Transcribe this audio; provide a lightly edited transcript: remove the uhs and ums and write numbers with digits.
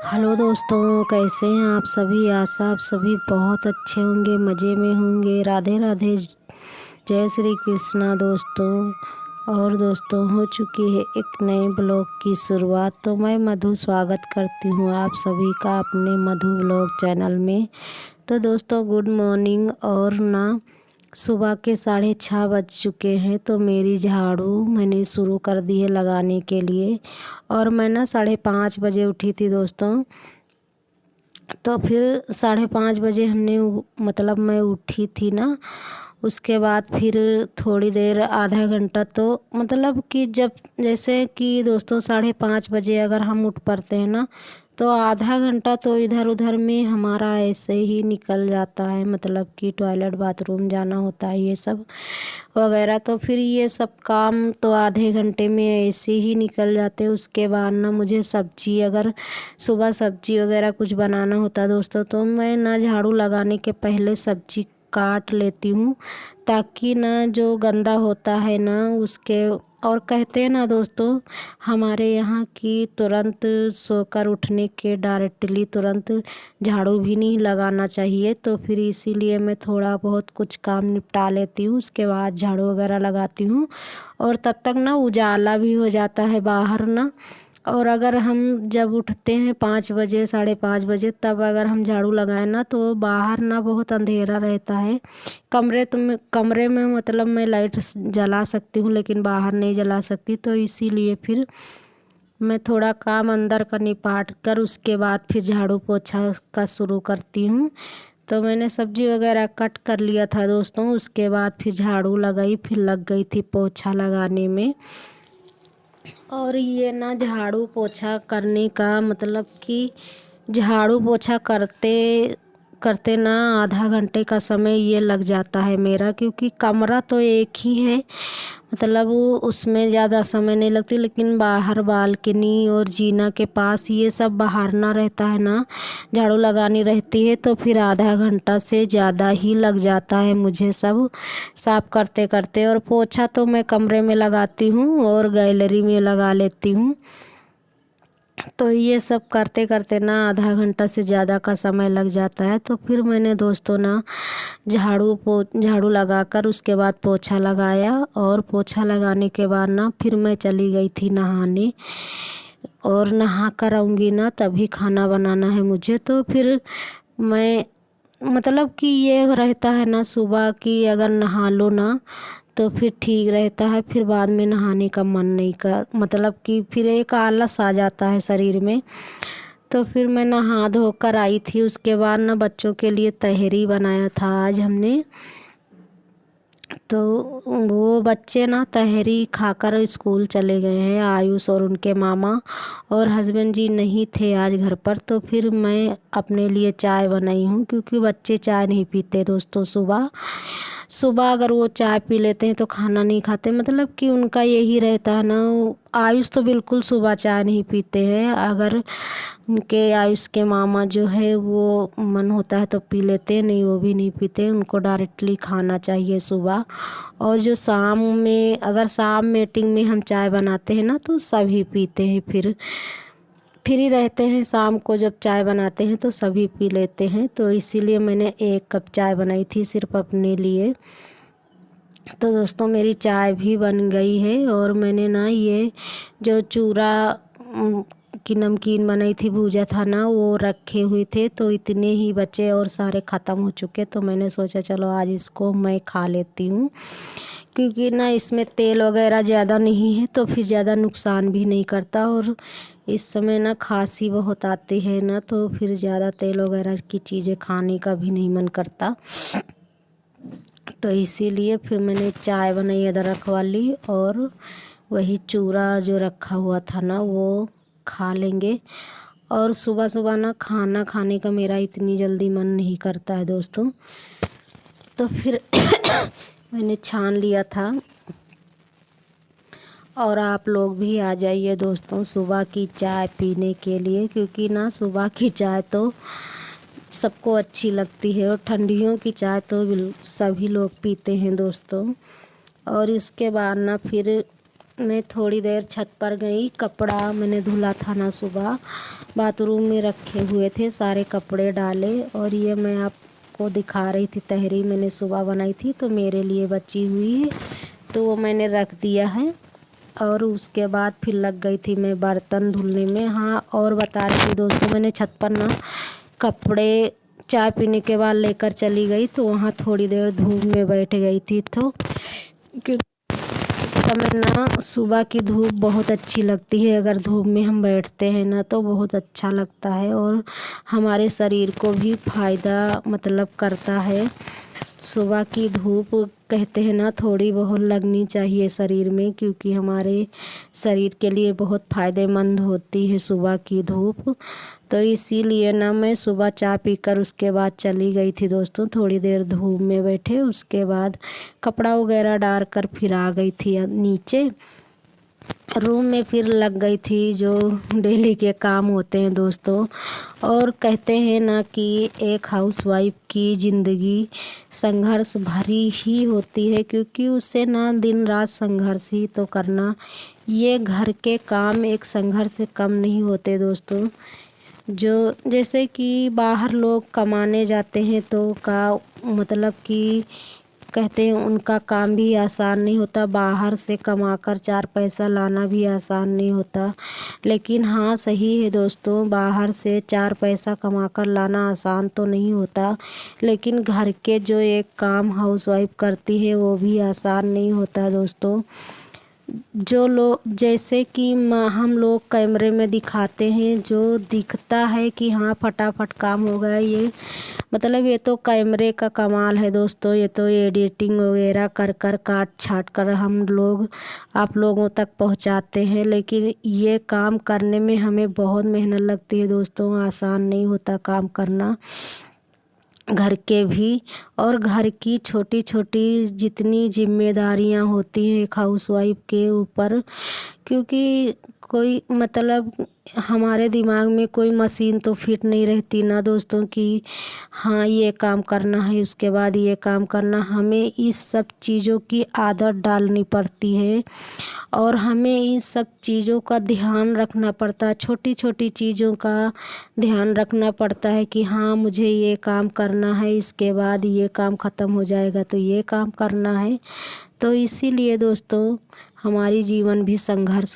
Hello दोस्तों, कैसे हैं आप सभी। आशा आप सभी बहुत अच्छे होंगे, मज़े में होंगे। राधे राधे, जय श्री कृष्णा दोस्तों। और दोस्तों, हो चुकी है एक नए ब्लॉग की शुरुआत। तो मैं मधु स्वागत करती हूँ आप सभी का अपने मधु ब्लॉग चैनल में। तो दोस्तों, गुड मॉर्निंग। और ना सुबह के 6:30 बज चुके हैं। तो मेरी झाड़ू मैंने शुरू कर दी है लगाने के लिए। और मैं ना 5:30 बजे उठी थी दोस्तों। तो फिर 5:30 बजे मतलब मैं उठी थी ना। उसके बाद फिर थोड़ी देर आधा घंटा, तो मतलब कि जब जैसे कि दोस्तों 5:30 बजे अगर हम उठ पड़ते हैं ना, तो आधा घंटा तो इधर उधर में हमारा ऐसे ही निकल जाता है। मतलब कि टॉयलेट बाथरूम जाना होता है, ये सब वगैरह। तो फिर ये सब काम तो आधे घंटे में ऐसे ही निकल जाते हैं। उसके बाद ना मुझे सब्जी, अगर सुबह सब्जी वगैरह कुछ बनाना होता दोस्तों, तो मैं ना झाड़ू लगाने के पहले सब्जी काट लेती हूँ, ताकि ना जो गंदा होता है ना उसके। और कहते हैं ना दोस्तों, हमारे यहाँ की तुरंत सोकर उठने के डायरेक्टली तुरंत झाड़ू भी नहीं लगाना चाहिए। तो फिर इसीलिए मैं थोड़ा बहुत कुछ काम निपटा लेती हूँ, उसके बाद झाड़ू वगैरह लगाती हूँ। और तब तक ना उजाला भी हो जाता है बाहर ना। और अगर हम जब उठते हैं 5 बजे 5:30 बजे, तब अगर हम झाड़ू लगाएं ना, तो बाहर ना बहुत अंधेरा रहता है। कमरे में मतलब मैं लाइट जला सकती हूँ, लेकिन बाहर नहीं जला सकती। तो इसीलिए फिर मैं थोड़ा काम अंदर का निपाट कर उसके बाद फिर झाड़ू पोछा का शुरू करती हूँ। तो मैंने सब्जी वगैरह कट कर लिया था दोस्तों। उसके बाद फिर झाड़ू लगाई, फिर लग गई थी पोछा लगाने में। और ये ना झाड़ू पोछा करने का मतलब कि झाड़ू पोछा करते करते ना आधा घंटे का समय ये लग जाता है मेरा, क्योंकि कमरा तो एक ही है। मतलब उसमें ज़्यादा समय नहीं लगती, लेकिन बाहर बालकनी और जीना के पास ये सब बहारना रहता है ना, झाड़ू लगानी रहती है। तो फिर आधा घंटा से ज़्यादा ही लग जाता है मुझे सब साफ करते करते। और पोछा तो मैं कमरे में लगाती हूँ और गैलरी में लगा लेती हूँ। तो ये सब करते करते ना आधा घंटा से ज़्यादा का समय लग जाता है। तो फिर मैंने दोस्तों ना झाड़ू लगाकर उसके बाद पोछा लगाया। और पोछा लगाने के बाद ना फिर मैं चली गई थी नहाने। और नहा कर आऊँगी ना तभी खाना बनाना है मुझे। तो फिर मैं मतलब कि ये रहता है ना सुबह की अगर नहा लो ना, तो फिर ठीक रहता है। फिर बाद में नहाने का मन नहीं कर, मतलब कि फिर एक आलस आ जाता है शरीर में। तो फिर मैं नहा धोकर आई थी। उसके बाद ना बच्चों के लिए तहरी बनाया था आज हमने। तो वो बच्चे ना तहरी खाकर स्कूल चले गए हैं, आयुष और उनके मामा। और हस्बैंड जी नहीं थे आज घर पर। तो फिर मैं अपने लिए चाय बनाई हूँ, क्योंकि बच्चे चाय नहीं पीते दोस्तों। सुबह सुबह अगर वो चाय पी लेते हैं तो खाना नहीं खाते। मतलब कि उनका यही रहता है ना। आयुष तो बिल्कुल सुबह चाय नहीं पीते हैं। अगर उनके आयुष के मामा जो है वो मन होता है तो पी लेते हैं, नहीं वो भी नहीं पीते। उनको डायरेक्टली खाना चाहिए सुबह। और जो शाम में, अगर शाम मीटिंग में हम चाय बनाते हैं ना, तो सभी पीते हैं। फिर फ्री रहते हैं शाम को, जब चाय बनाते हैं तो सभी पी लेते हैं। तो इसीलिए मैंने 1 कप चाय बनाई थी सिर्फ अपने लिए। तो दोस्तों, मेरी चाय भी बन गई है। और मैंने ना ये जो चूरा की नमकीन बनाई थी, भूजा था ना, वो रखे हुए थे। तो इतने ही बचे और सारे ख़त्म हो चुके। तो मैंने सोचा चलो आज इसको मैं खा लेती हूँ, क्योंकि ना इसमें तेल वगैरह ज़्यादा नहीं है, तो फिर ज़्यादा नुकसान भी नहीं करता। और इस समय ना खांसी बहुत आती है ना, तो फिर ज़्यादा तेल वगैरह की चीज़ें खाने का भी नहीं मन करता। तो इसीलिए फिर मैंने चाय बनाई अदरक वाली। और वही चूरा जो रखा हुआ था ना वो खा लेंगे। और सुबह सुबह ना खाना खाने का मेरा इतनी जल्दी मन नहीं करता है दोस्तों। तो फिर मैंने छान लिया था। और आप लोग भी आ जाइए दोस्तों सुबह की चाय पीने के लिए, क्योंकि ना सुबह की चाय तो सबको अच्छी लगती है। और ठंडियों की चाय तो सभी लोग पीते हैं दोस्तों। और उसके बाद ना फिर मैं थोड़ी देर छत पर गई। कपड़ा मैंने धुला था ना, सुबह बाथरूम में रखे हुए थे, सारे कपड़े डाले। और ये मैं आपको दिखा रही थी, तहरी मैंने सुबह बनाई थी तो मेरे लिए बची हुई है, तो वो मैंने रख दिया है। और उसके बाद फिर लग गई थी मैं बर्तन धुलने में। हाँ, और बता रही थी दोस्तों, मैंने छत पर ना कपड़े चाय पीने के बाद लेकर चली गई, तो वहाँ थोड़ी देर धूप में बैठ गई थी। तो समय ना सुबह की धूप बहुत अच्छी लगती है। अगर धूप में हम बैठते हैं ना तो बहुत अच्छा लगता है और हमारे शरीर को भी फ़ायदा मतलब करता है। सुबह की धूप कहते हैं ना थोड़ी बहुत लगनी चाहिए शरीर में, क्योंकि हमारे शरीर के लिए बहुत फ़ायदेमंद होती है सुबह की धूप। तो इसीलिए ना मैं सुबह चाय पीकर उसके बाद चली गई थी दोस्तों, थोड़ी देर धूप में बैठे। उसके बाद कपड़ा वगैरह डाल कर फिर आ गई थी नीचे रूम में। फिर लग गई थी जो डेली के काम होते हैं दोस्तों। और कहते हैं ना कि एक हाउसवाइफ की ज़िंदगी संघर्ष भरी ही होती है, क्योंकि उसे ना दिन रात संघर्ष ही तो करना। ये घर के काम एक संघर्ष से कम नहीं होते दोस्तों। जो जैसे कि बाहर लोग कमाने जाते हैं तो का मतलब कि कहते हैं उनका काम भी आसान नहीं होता, बाहर से कमाकर 4 पैसा लाना भी आसान नहीं होता। लेकिन हाँ, सही है दोस्तों, बाहर से 4 पैसा कमाकर लाना आसान तो नहीं होता, लेकिन घर के जो एक काम हाउसवाइफ करती है वो भी आसान नहीं होता दोस्तों। जो लोग जैसे कि हम लोग कैमरे में दिखाते हैं, जो दिखता है कि हाँ फटाफट काम हो गया, ये मतलब ये तो कैमरे का कमाल है दोस्तों। ये तो एडिटिंग वगैरह कर कर काट छाट कर हम लोग आप लोगों तक पहुंचाते हैं, लेकिन ये काम करने में हमें बहुत मेहनत लगती है दोस्तों। आसान नहीं होता काम करना घर के भी। और घर की छोटी छोटी जितनी जिम्मेदारियां होती हैं एक हाउसवाइफ के ऊपर, क्योंकि कोई मतलब हमारे दिमाग में कोई मशीन तो फिट नहीं रहती ना दोस्तों कि हाँ ये काम करना है उसके बाद ये काम करना। हमें इस सब चीज़ों की आदत डालनी पड़ती है और हमें इस सब चीज़ों का ध्यान रखना पड़ता है, छोटी छोटी चीज़ों का ध्यान रखना पड़ता है कि हाँ मुझे ये काम करना है, इसके बाद ये काम ख़त्म हो जाएगा तो ये काम करना है। तो इसीलिए दोस्तों हमारी जीवन भी संघर्ष